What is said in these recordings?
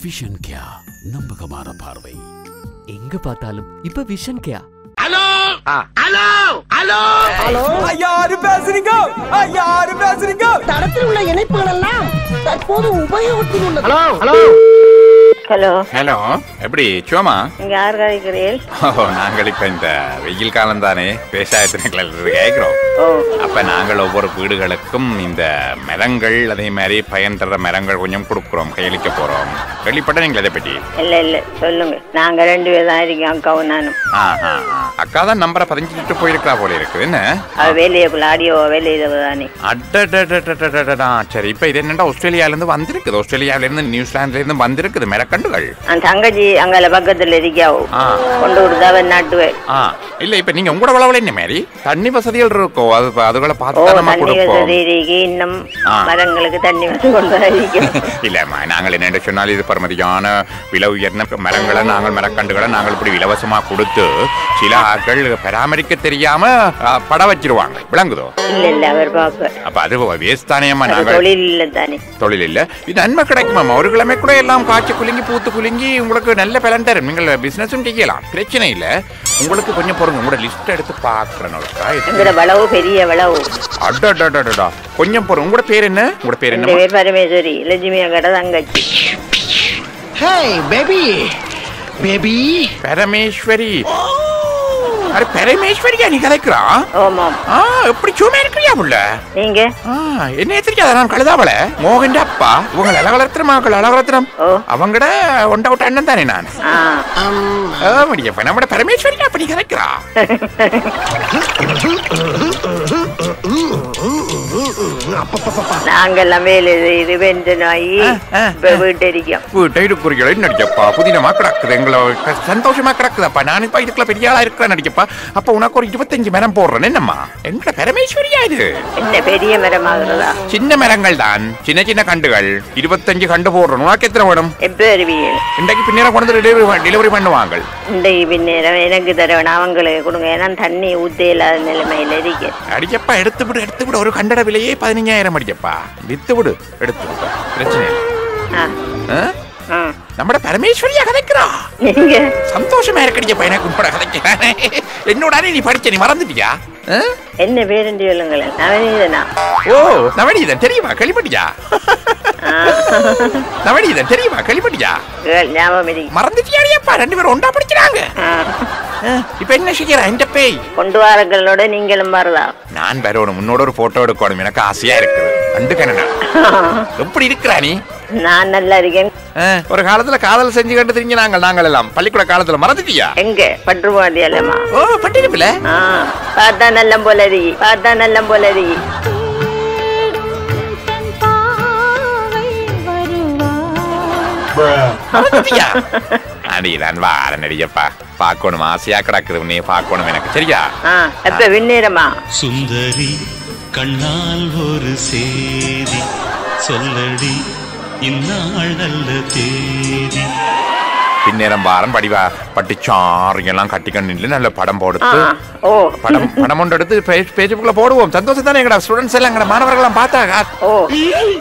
Vision கியா, நம்பகமான பார்வை. எங்க பார்த்தாலும் இப்ப விஷன் கியா. ஹலோ ஹலோ ஹலோ ஹலோ, யாரு பேசுறீங்க? யாரு பேசுறீங்க? தடத்தில் உள்ள இணைப்புகள் எல்லாம் தற்போது உபயோகத்தில் உள்ளது. ஹலோ ஹலோ ஹலோ ஹலோ, எப்படி சும்மா? நீங்க யார் கதைக்கிறீர்கள்? நாங்கள் இப்ப இந்த வெயில் காலம் தானே விவசாயத்தினை கேட்கிறோம். அப்ப நாங்கள் ஒவ்வொரு வீடுகளுக்கும் இந்த மரங்கள் அதே மாதிரி பயன் தர மரங்கள் கொஞ்சம் கொடுக்குறோம், கையளிக்க போறோம். கேள்விப்பட்ட நீங்கள் அதை பற்றி? இல்ல சொல்லுங்க. நாங்க 2 பேர் தான் இருக்கோம், அக்காவும் நானும். அக்கா தான் நம்பரை 15 போயிருக்கா போல இருக்கு. என்ன வேலையுக்குள்ள ஆடியோ வேலையில தானே. அடடா, சரி. இப்ப இது என்னண்டா ஆஸ்திரேலியால இருந்து வந்திருக்குது, ஆஸ்திரேலியாவில இருந்து நியூசிலாந்துல இருந்து வந்திருக்குது மரக்கண்டுகள். தங்கச்சி அங்கல பக்கத்துல இருக்காவோ, கொண்டு கொடுத்தா நாட்டுவே. இல்ல இப்ப நீங்க உங்களோட வளவல என்ன மாதிரி தண்ணி வசதிகள் இருக்கோ, அதுகளை பார்த்து நம்ம கொடுப்போம். இன்னும் மரங்களுக்கு தண்ணி வசதி கொண்டு இல்லம்மா, நாங்கள் என்ன சொன்னால் இது பரமதியான விலை உயர்ந்த மரங்களை நாங்கள் மரக்கண்டுகளை நாங்கள் இப்படி இலவசமா கொடுத்து சில ஆட்கள் பராமரிக்க தெரியாம பட வச்சிருவாங்க, விளங்குதோ? இல்ல அவர் பாப்ப. அப்ப அது வேஸ்ட் தானேம்மா. நாங்கள் தொழில் இல்ல தானே, தொழில் இல்ல. இது நன்மை கிடைக்குமாம்மா. ஒரு கிழமை கூட எல்லாம் காய்ச்சி குலுங்கி பூத்து குலுங்கி உங்களுக்கு நல்ல பலன் தரும். நீங்கள் பிசினஸும் செய்யலாம், பிரச்சனை இல்ல. உங்களுக்கு கொஞ்சம் பொறுங்க, உங்களோட லிஸ்ட் எடுத்து பாக்குறேன். வளவு பெரிய வளவு. அடடா, கொஞ்சம் பொறுங்க. உங்களோட பேர் என்ன? உங்களோட பேர் என்ன? பரமேஸ்வரி, லட்சுமி அக்கட தங்கச்சி. Hey baby baby Parameswari. அரே பரமேஸ்வரியா நீ கதைக்கிறா? ஆமாம். எப்படி சும்மா இருக்கிறியா புள்ள? நீங்க என்ன தெரியாத? நான் கழுதாவல மோகன் அப்பா. இவங்க அழகலத்திரம் அழகலத்திரம் அவங்கட ஒண்ட விட்ட அண்ணன் தானே நான். முடியப்ப நம்மட பரமேஸ்வரி அப்படி கதைக்கிறா? நாங்கெல்லாம் வேலை செய்து வெந்தனாயி வீட்டு இருக்கிறீங்களா? நடிக்கப்பா புதினமா கிடக்குது, எங்களை சந்தோஷமா கிடக்குதப்பா. நான் இப்ப இதுக்குள்ள பெரிய ஆளா இருக்கிறேன் நடிக்கப்பா. அப்ப உனக்கு ஒரு 25 மரம் போடுறேன். என்னம்மா எங்கட பரமேஸ்வரியா இது? என்ன பெரிய மரம் ஆகுறதா? சின்ன மரங்கள் தான், சின்ன சின்ன கண்டுகள். 25 கண்டு போடுறோம். உனக்கு எத்தனை வேணும்? இன்றைக்கு பின்னேரம் கொண்டு டெலிவரி பண்ணுவாங்க. இன்றைக்கு பின்னேரம் எனக்கு தரவேணும், அவங்களுக்கு கொடுங்க. ஏன்னா தண்ணி ஊத்தே இல்லாத நிலைமையில இருக்கு. அடிக்கப்பா எடுத்து விடு. ஒரு கண்டட விலையே 15,000 அடிக்கப்பா. வித்து விடு, எடுத்து விடு, பிரச்சனை இல்லை. நம்மட பரமேஸ்வரியா கதைக்கிறா? நீங்க சந்தோஷமா இருக்கடியப்பா. எனக்கு உன்னோட கதைக்கிறேன். என்னோட நீ படிச்ச, நீ மறந்துட்டியா? என்ன பேரு சொல்லுங்களேன். நவநீதனா? ஓ, நவநீதன் தெரியுமா? கேள்விப்பட்டியா? நவநீதன் தெரியுமா? கேள்விப்பட்டியா? மறந்துட்டியாடியப்பா? 2 பேரும் ஒன்றா படிக்கிறாங்க. இப்ப என்ன செய்யறா இந்த பேய்? கொண்டு வாரங்களோட நீங்களும் வரதா? நான் வரணும், முன்னோட ஒரு போட்டோ எடுக்கணும், எனக்கு ஆசையா இருக்குது. கண்டுக்கணா எப்படி இருக்கிறா நீ? நான் நல்லா இருக்கேன். ஒரு காலத்துல காதல் செஞ்சு கண்டு தெரிஞ்சு நாங்கள் எல்லாம் பள்ளிக்கூட காலத்துல. மறந்துட்டியா? எங்க பட்டுருவாடியல்லமா? ஓ, பட்டிருப்பில. பார்த்தா நல்ல போல இருக்கு, பார்த்தா நல்ல போல இருக்கு. அடிதான் வார நடிகப்பா. பாக்கணும், ஆசையா கிடக்குது உன்னைய பாக்கணும் எனக்கு. சரியா? எப்ப விண்ணேரமா? சுந்தரி கண்ணால் ஒரு சேதி சொல்லடி, இந்நாள் நல்ல தேதி. பின்னேரம் வாரம் படிவா பட்டிச்சாறு எல்லாம் கட்டிக்கணும், நல்ல படம் போடுத்து படம் ஒன்று எடுத்து பேஜுக்குள்ள போடுவோம். சந்தோஷம் தானே எங்கடா ஸ்டூடெண்ட்ஸ் எல்லாம் எங்கட மாணவர்கள் பார்த்தா.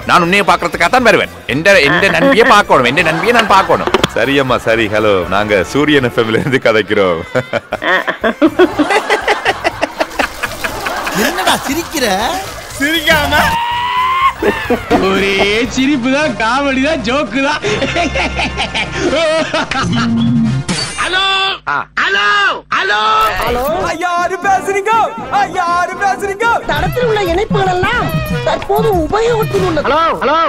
நான் உன்னைய பாக்குறதுக்காகத்தான் வருவேன். எந்த நன்பியை பார்க்கணும், எந்த நன்பியை நான் பார்க்கணும். சரியம்மா, சரி. ஹலோ, நாங்க சூரியன் எஃப்எம்ல இருந்து கதைக்கிறோம். என்னடா சிரிக்கிற? சிரிக்காம ஒரே சிரிப்பு தான், காமெடி தான், ஜோக்கு தான். ஹலோ ஹலோ ஹலோ ஹலோ, யாரு பேசுறீங்க? யாரு பேசுறீங்க? தடத்தில் உள்ள இணைப்புகள் எல்லாம் தற்போது உபயோகத்தில் உள்ளது. Hello hello